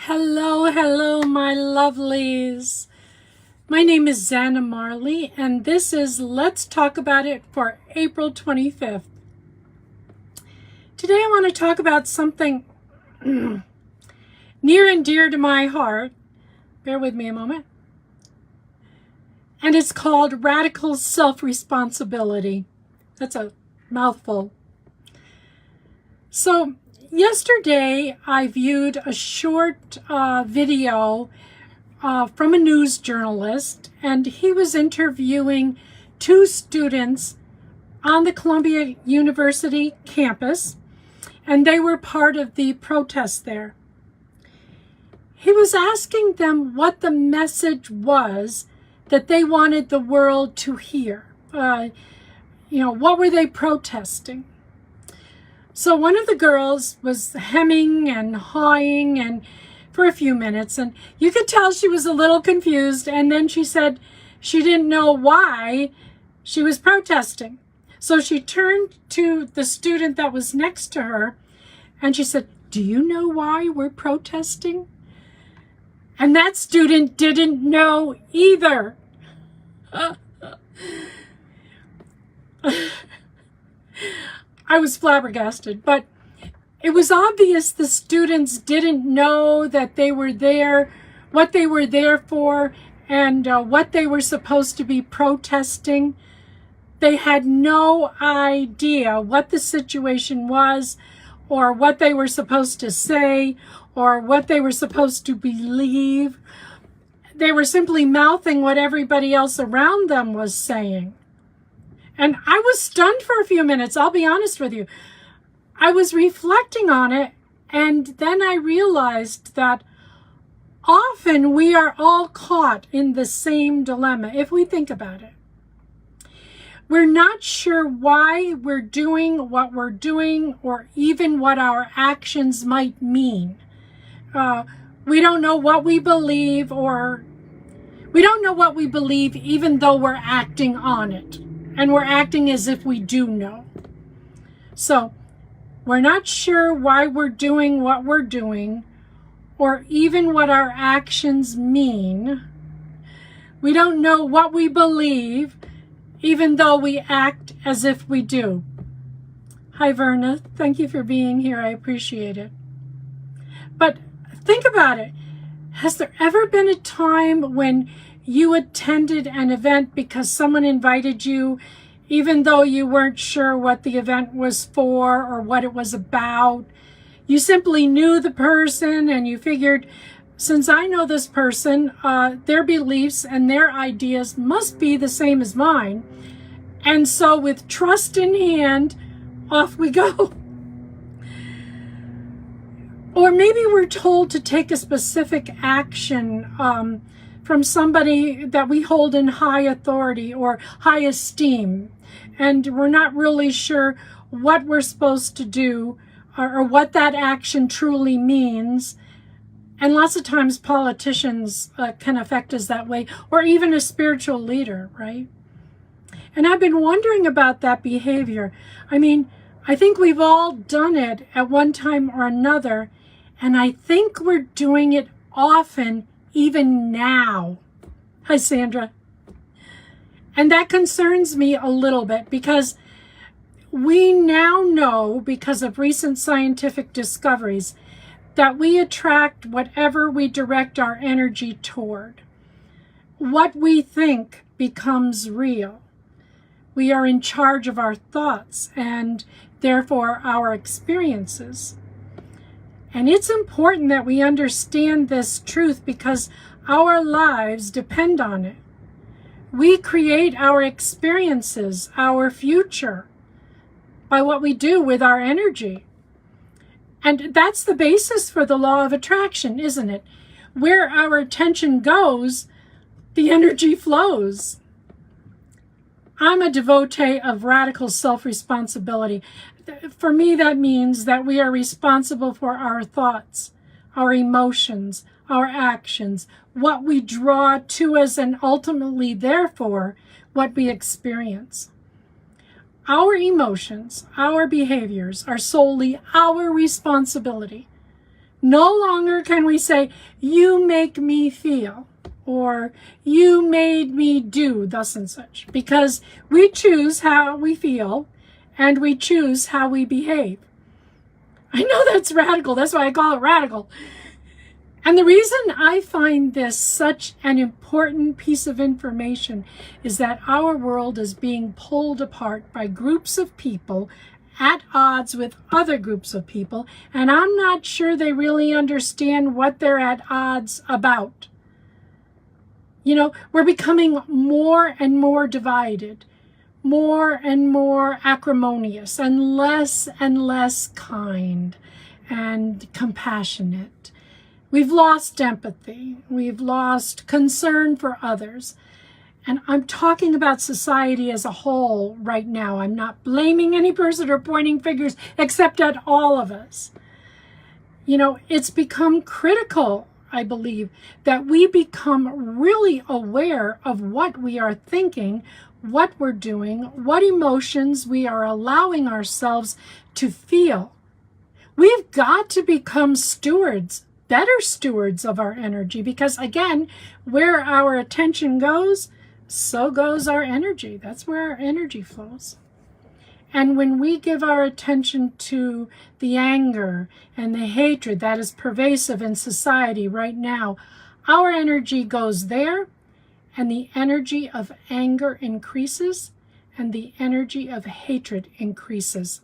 Hello, hello, my lovelies. My name is Xana Marley, and this is Let's Talk About It for April 25th. Today I want to talk about something near and dear to my heart. Bear with me a moment. And it's called radical self-responsibility. That's a mouthful. So, yesterday, I viewed a short video from a news journalist, and he was interviewing two students on the Columbia University campus, and they were part of the protest there. He was asking them what the message was that they wanted the world to hear. What were they protesting? So one of the girls was hemming and hawing and for a few minutes, and you could tell she was a little confused, and then she said she didn't know why she was protesting. So she turned to the student that was next to her and she said, "Do you know why we're protesting?" And that student didn't know either. I was flabbergasted, but it was obvious the students didn't know that they were there, what they were there for, and what they were supposed to be protesting. They had no idea what the situation was, or what they were supposed to say, or what they were supposed to believe. They were simply mouthing what everybody else around them was saying. And I was stunned for a few minutes, I'll be honest with you. I was reflecting on it, and then I realized that often we are all caught in the same dilemma, if we think about it. We're not sure why we're doing what we're doing, or even what our actions might mean. We don't know what we believe, even though we're acting on it. And we're acting as if we do know. So, we're not sure why we're doing what we're doing, or even what our actions mean. We don't know what we believe, even though we act as if we do. Hi, Verna. Thank you for being here. I appreciate it. But think about it. Has there ever been a time when you attended an event because someone invited you, even though you weren't sure what the event was for or what it was about? You simply knew the person and you figured, since I know this person, their beliefs and their ideas must be the same as mine. And so with trust in hand, off we go. Or maybe we're told to take a specific action from somebody that we hold in high authority or high esteem, and we're not really sure what we're supposed to do or what that action truly means. And lots of times politicians can affect us that way, or even a spiritual leader, right? And I've been wondering about that behavior. I mean, I think we've all done it at one time or another, and I think we're doing it often, even now. Hi, Sandra. And that concerns me a little bit, because we now know, because of recent scientific discoveries, that we attract whatever we direct our energy toward. What we think becomes real. We are in charge of our thoughts and therefore our experiences. And it's important that we understand this truth, because our lives depend on it. We create our experiences, our future, by what we do with our energy. And that's the basis for the law of attraction, isn't it? Where our attention goes, the energy flows. I'm a devotee of radical self-responsibility. For me, that means that we are responsible for our thoughts, our emotions, our actions, what we draw to us, and ultimately, therefore, what we experience. Our emotions, our behaviors are solely our responsibility. No longer can we say, you make me feel, or you made me do thus and such, because we choose how we feel and we choose how we behave. I know that's radical. That's why I call it radical. And the reason I find this such an important piece of information is that our world is being pulled apart by groups of people at odds with other groups of people, and I'm not sure they really understand what they're at odds about. You know, we're becoming more and more divided, more and more acrimonious, and less kind and compassionate. We've lost empathy. We've lost concern for others. And I'm talking about society as a whole right now. I'm not blaming any person or pointing fingers except at all of us. You know, it's become critical, I believe, that we become really aware of what we are thinking, what we're doing, what emotions we are allowing ourselves to feel. We've got to become stewards, better stewards of our energy, because again, where our attention goes, so goes our energy. That's where our energy flows. And when we give our attention to the anger and the hatred that is pervasive in society right now, our energy goes there, and the energy of anger increases, and the energy of hatred increases.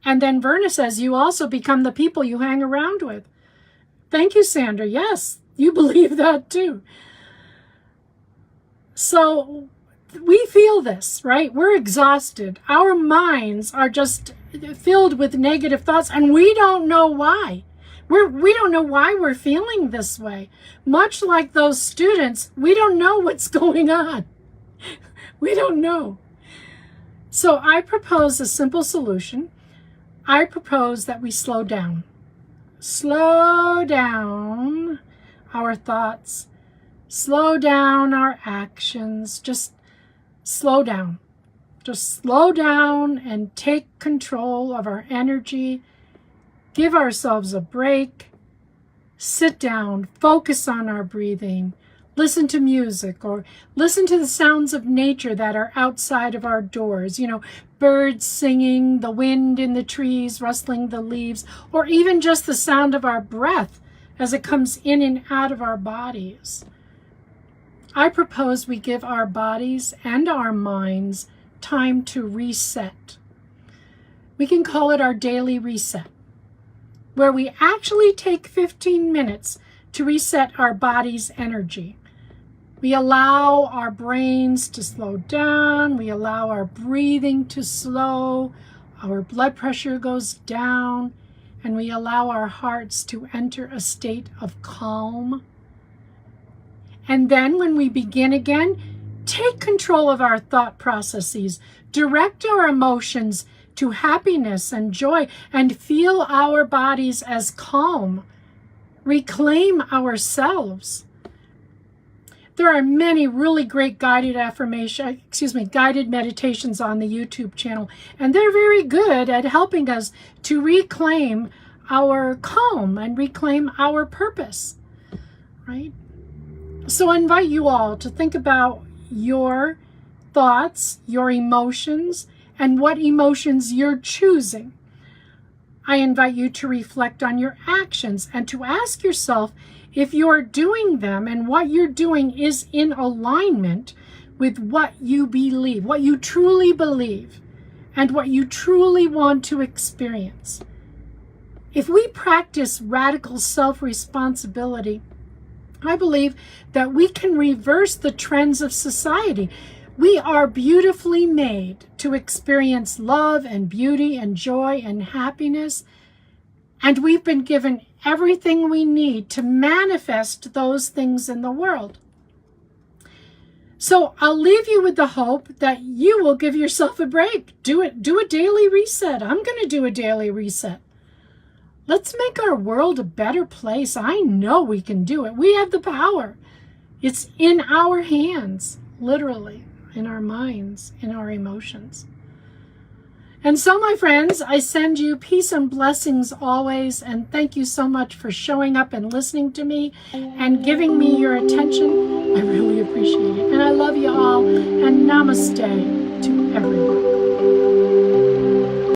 And then Verna says, you also become the people you hang around with. Thank you, Sandra. Yes, you believe that too. So we feel this, right? We're exhausted. Our minds are just filled with negative thoughts, and we don't know why. We don't know why we're feeling this way. Much like those students, we don't know what's going on. We don't know. So I propose a simple solution. I propose that we slow down. Slow down our thoughts. Slow down our actions. Just slow down. Just slow down and take control of our energy. Give ourselves a break. Sit down. Focus on our breathing. Listen to music, or listen to the sounds of nature that are outside of our doors. You know, birds singing, the wind in the trees, rustling the leaves, or even just the sound of our breath as it comes in and out of our bodies. I propose we give our bodies and our minds time to reset. We can call it our daily reset, where we actually take 15 minutes to reset our body's energy. We allow our brains to slow down. We allow our breathing to slow. Our blood pressure goes down. And we allow our hearts to enter a state of calm. And then when we begin again, take control of our thought processes. Direct our emotions to happiness and joy, and feel our bodies as calm. Reclaim ourselves. There are many really great guided meditations on the YouTube channel, and they're very good at helping us to reclaim our calm and reclaim our purpose, right? So I invite you all to think about your thoughts, your emotions, and what emotions you're choosing. I invite you to reflect on your actions and to ask yourself if you're doing them and what you're doing is in alignment with what you believe, what you truly believe, and what you truly want to experience. If we practice radical self-responsibility, I believe that we can reverse the trends of society. We are beautifully made to experience love and beauty and joy and happiness, and we've been given everything we need to manifest those things in the world. So I'll leave you with the hope that you will give yourself a break. Do a daily reset. I'm going to do a daily reset. Let's make our world a better place. I know we can do it. We have the power. It's in our hands, literally, in our minds, in our emotions. And so, my friends, I send you peace and blessings always, and thank you so much for showing up and listening to me and giving me your attention. I really appreciate it. And I love you all, and namaste to everyone.